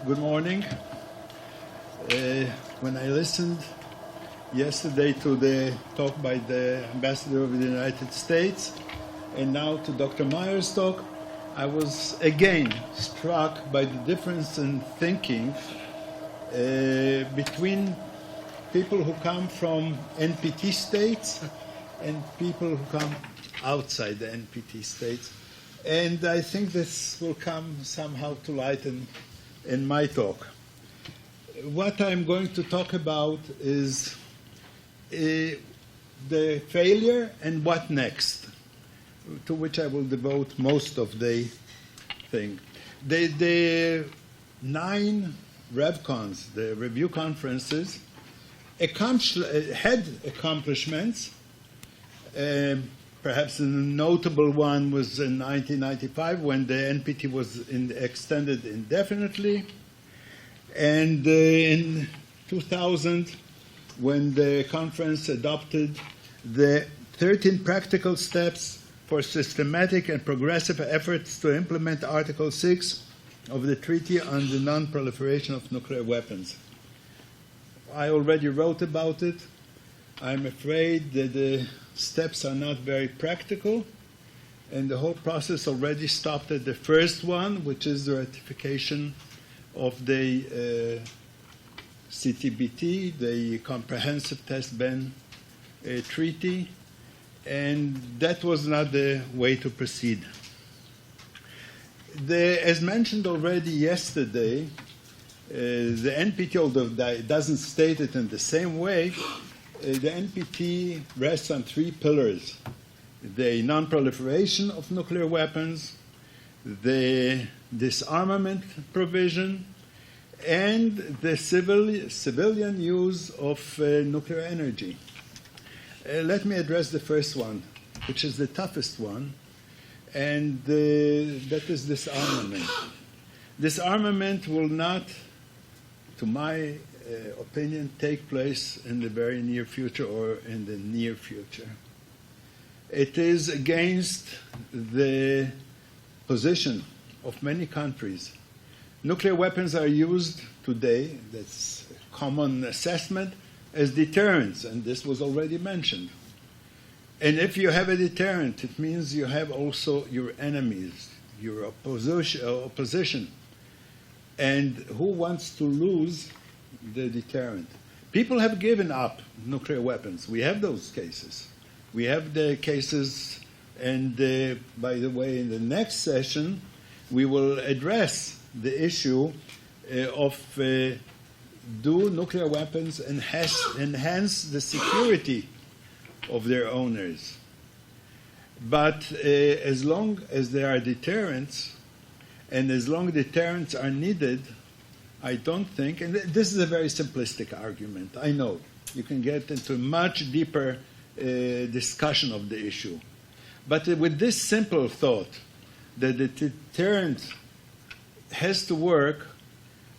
Good morning. When I listened yesterday to the talk by the Ambassador of the United States and now to Dr. Meyer's talk, I was again struck by the difference in thinking between people who come from NPT states and people who come outside the NPT states. And I think this will come somehow to light in my talk. What I'm going to talk about is the failure and what next, to which I will devote most of the thing. The 9 RevCons, the review conferences, had accomplishments. Perhaps a notable one was in 1995 when the NPT was extended indefinitely, and in 2000 when the conference adopted the 13 practical steps for systematic and progressive efforts to implement Article 6 of the Treaty on the Non-Proliferation of Nuclear Weapons. I already wrote about it. I'm afraid that the steps are not very practical, and the whole process already stopped at the first one, which is the ratification of the CTBT, the Comprehensive Test Ban Treaty, and that was not the way to proceed. As mentioned already yesterday, the NPT, although it doesn't state it in the same way, the NPT rests on 3 pillars: the non-proliferation of nuclear weapons, the disarmament provision, and the civilian use of nuclear energy. Let me address the first one, which is the toughest one, and that is disarmament. Disarmament will not, to my opinion, take place in the very near future or in the near future. It is against the position of many countries. Nuclear weapons are used today, that's a common assessment, as deterrents, and this was already mentioned. And if you have a deterrent, it means you have also your enemies, your opposition. And who wants to lose the deterrent? People have given up nuclear weapons. We have those cases. We have the cases, and by the way, in the next session, we will address the issue of do nuclear weapons enhance the security of their owners? But as long as there are deterrents, and as long as deterrents are needed, I don't think, and this is a very simplistic argument, I know. You can get into a much deeper discussion of the issue. But with this simple thought, that the deterrent has to work,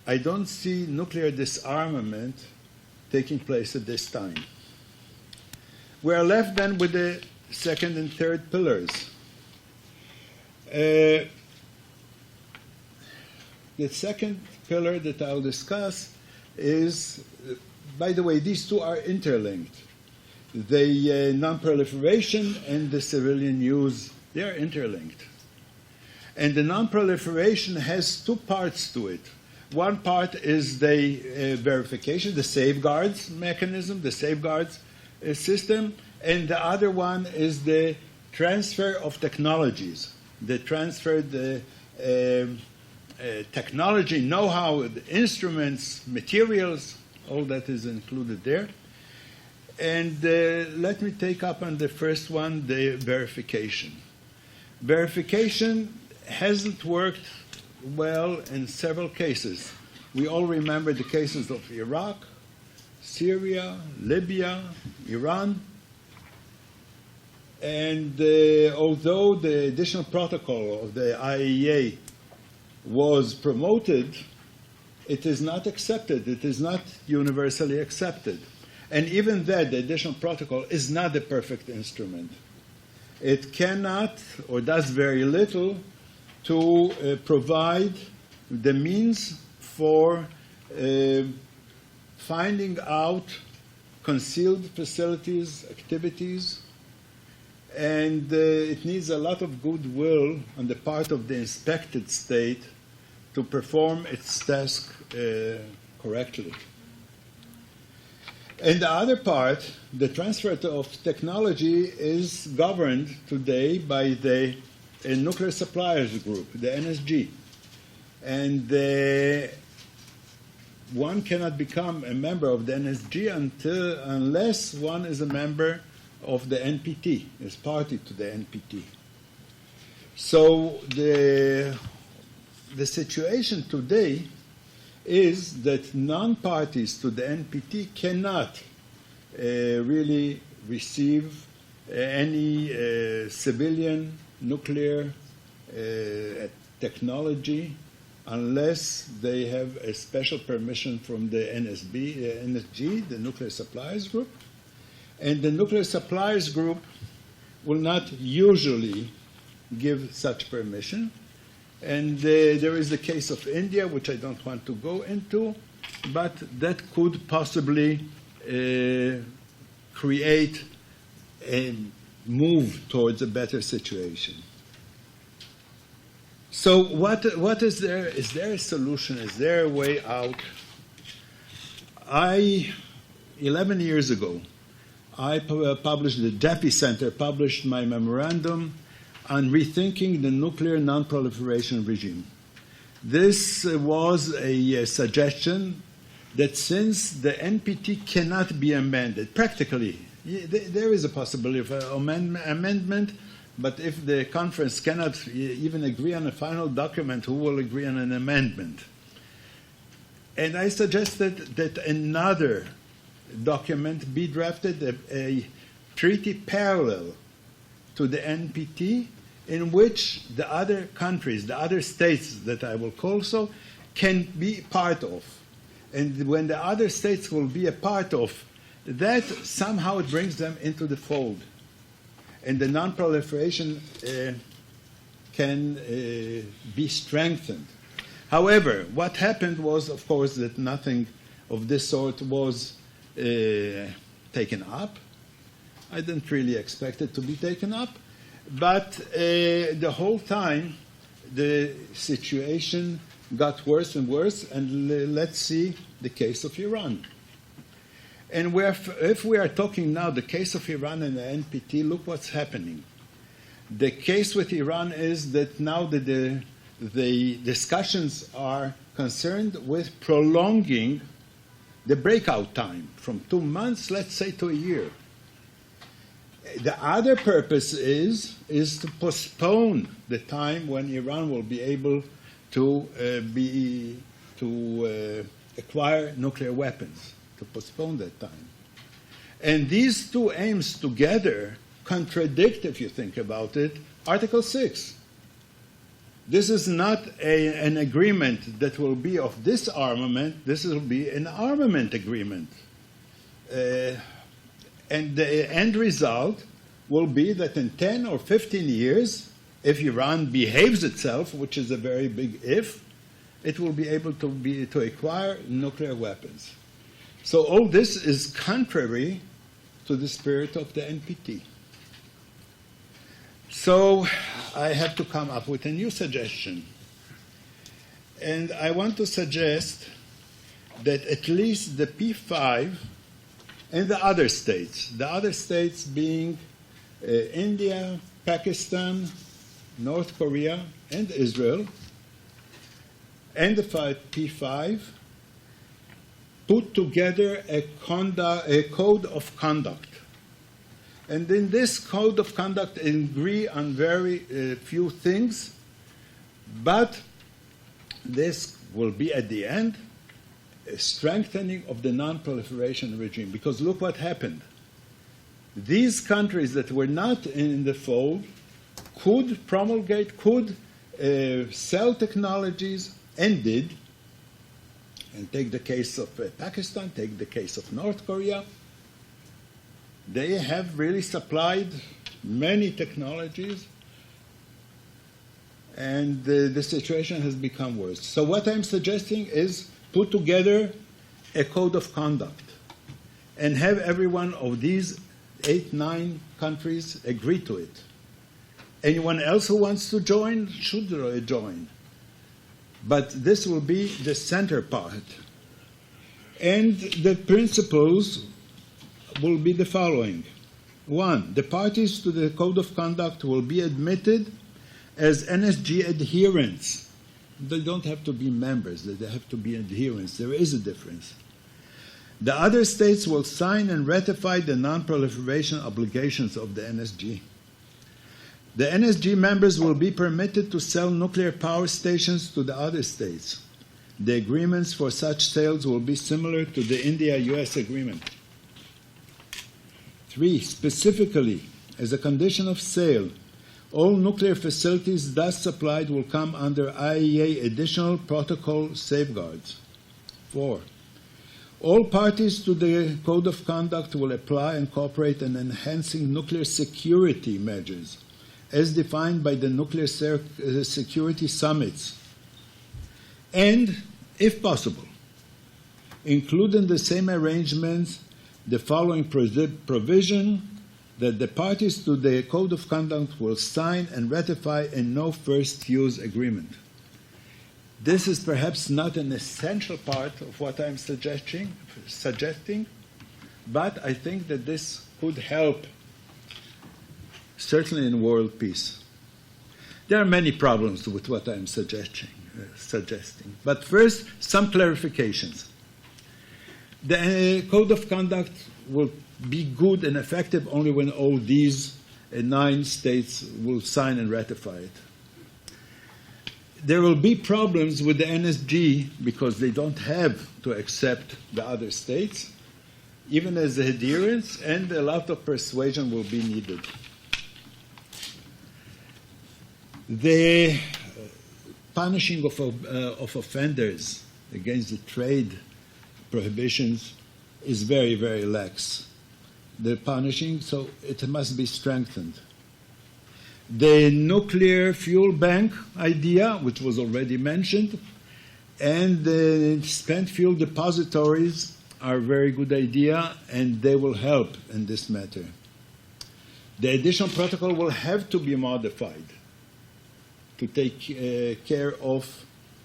I don't see nuclear disarmament taking place at this time. We are left then with the second and third pillars. The second pillar that I'll discuss is, by the way, these two are interlinked. The non-proliferation and the civilian use, they are interlinked. And the non-proliferation has 2 parts to it. One part is the verification, the safeguards mechanism, the safeguards system, and the other one is the transfer of technologies, the transfer the technology, know-how, the instruments, materials, all that is included there. And let me take up on the first one, the verification. Verification hasn't worked well in several cases. We all remember the cases of Iraq, Syria, Libya, Iran. And although the additional protocol of the IAEA was promoted, it is not accepted. It is not universally accepted. And even that, the additional protocol is not a perfect instrument. It cannot or does very little to provide the means for finding out concealed facilities, activities, and it needs a lot of goodwill on the part of the inspected state to perform its task correctly. And the other part, the transfer of technology, is governed today by the Nuclear Suppliers Group, the NSG. And one cannot become a member of the NSG unless one is a member of the NPT, is party to the NPT. So the situation today is that non-parties to the NPT cannot really receive any civilian nuclear technology unless they have a special permission from the NSG, the Nuclear Suppliers Group. And the Nuclear Suppliers Group will not usually give such permission. And there is the case of India, which I don't want to go into, but that could possibly create a move towards a better situation. So what is there? Is there a solution? Is there a way out? 11 years ago, I published, the Jaffe Center published my memorandum on rethinking the nuclear non-proliferation regime. This was a suggestion that since the NPT cannot be amended, practically, there is a possibility of an amendment, but if the conference cannot even agree on a final document, who will agree on an amendment? And I suggested that another document be drafted, a treaty parallel to the NPT, in which the other countries, the other states that I will call so, can be part of. And when the other states will be a part of, that somehow it brings them into the fold. And the non-proliferation can be strengthened. However, what happened was, of course, that nothing of this sort was taken up. I didn't really expect it to be taken up. But the whole time, the situation got worse and worse. And let's see the case of Iran. And if we are talking now the case of Iran and the NPT, look what's happening. The case with Iran is that now the discussions are concerned with prolonging the breakout time from 2 months, let's say, to a year. The other purpose is to postpone the time when Iran will be able to acquire nuclear weapons, to postpone that time. And these two aims together contradict, if you think about it, Article 6. This is not an agreement that will be of disarmament. This will be an armament agreement. And the end result will be that in 10 or 15 years, if Iran behaves itself, which is a very big if, it will be able to acquire nuclear weapons. So all this is contrary to the spirit of the NPT. So I have to come up with a new suggestion. And I want to suggest that at least the P5 and the other states being India, Pakistan, North Korea, and Israel, and the P5, put together a code of conduct. And in this code of conduct, agree on very few things, but this will be at the end a strengthening of the non-proliferation regime. Because look what happened. These countries that were not in the fold could promulgate, could sell technologies, and did. And take the case of Pakistan, take the case of North Korea. They have really supplied many technologies, and the situation has become worse. So what I'm suggesting is put together a code of conduct and have every one of these 8, 9 countries agree to it. Anyone else who wants to join should join. But this will be the center part. And the principles will be the following. 1, the parties to the Code of Conduct will be admitted as NSG adherents. They don't have to be members, they have to be adherents. There is a difference. The other states will sign and ratify the non-proliferation obligations of the NSG. The NSG members will be permitted to sell nuclear power stations to the other states. The agreements for such sales will be similar to the India-US agreement. 3, specifically, as a condition of sale, all nuclear facilities thus supplied will come under IAEA additional protocol safeguards. 4, all parties to the Code of Conduct will apply and cooperate in enhancing nuclear security measures as defined by the Nuclear Security Summits, and, if possible, include in the same arrangements the following provision that the parties to the Code of Conduct will sign and ratify a no first use agreement. This is perhaps not an essential part of what I'm suggesting, but I think that this could help, certainly in world peace. There are many problems with what I'm suggesting. But first, some clarifications. The Code of Conduct will be good and effective only when all these 9 states will sign and ratify it. There will be problems with the NSG because they don't have to accept the other states, even as adherents, and a lot of persuasion will be needed. The punishing of offenders against the trade prohibitions is very, very lax. The punishing, so it must be strengthened. The nuclear fuel bank idea, which was already mentioned, and the spent fuel depositories are a very good idea, and they will help in this matter. The additional protocol will have to be modified to take care of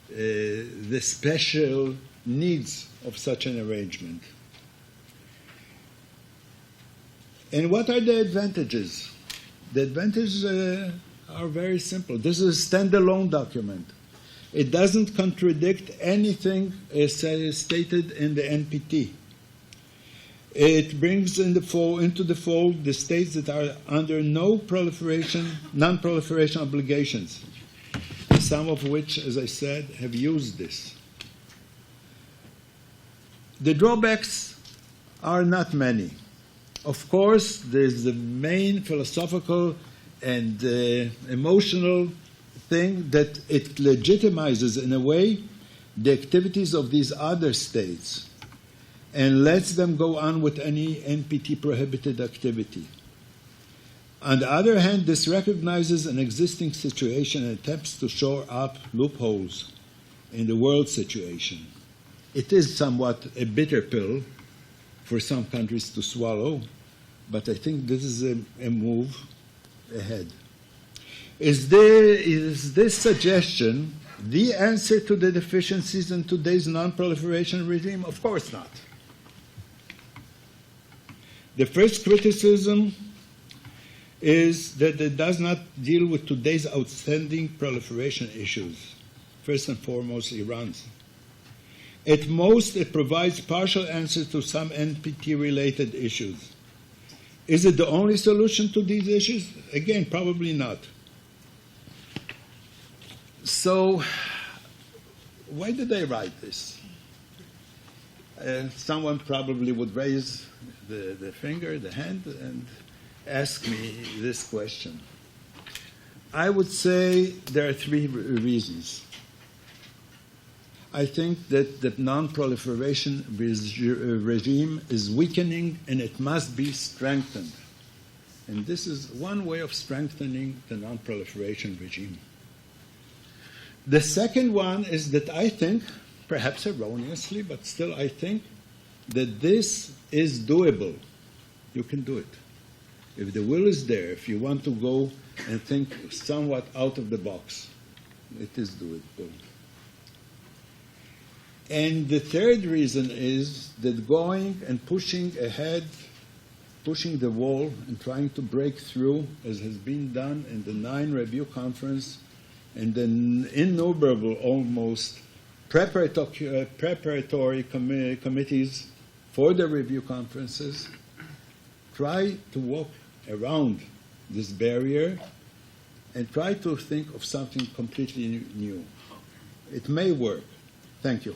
the special needs of such an arrangement. And what are the advantages? The advantages are very simple. This is a standalone document. It doesn't contradict anything stated in the NPT. It brings into the fold the states that are under non-proliferation obligations, some of which, as I said, have used this. The drawbacks are not many. Of course, there's the main philosophical and emotional thing that it legitimizes, in a way, the activities of these other states and lets them go on with any NPT-prohibited activity. On the other hand, this recognizes an existing situation and attempts to shore up loopholes in the world situation. It is somewhat a bitter pill for some countries to swallow, but I think this is a move ahead. Is this suggestion the answer to the deficiencies in today's non-proliferation regime? Of course not. The first criticism is that it does not deal with today's outstanding proliferation issues, first and foremost Iran's. At most, it provides partial answers to some NPT-related issues. Is it the only solution to these issues? Again, probably not. So, why did I write this? Someone probably would raise the finger, the hand, and ask me this question. I would say there are 3 reasons. I think that the non-proliferation regime is weakening and it must be strengthened. And this is one way of strengthening the non-proliferation regime. The second one is that I think perhaps erroneously, but still I think that this is doable. You can do it. If the will is there, if you want to go and think somewhat out of the box, it is doable. And the third reason is that going and pushing ahead, pushing the wall and trying to break through, as has been done in the 9 Review Conference and the innumerable almost preparatory committees for the review conferences, try to walk around this barrier and try to think of something completely new. It may work. Thank you.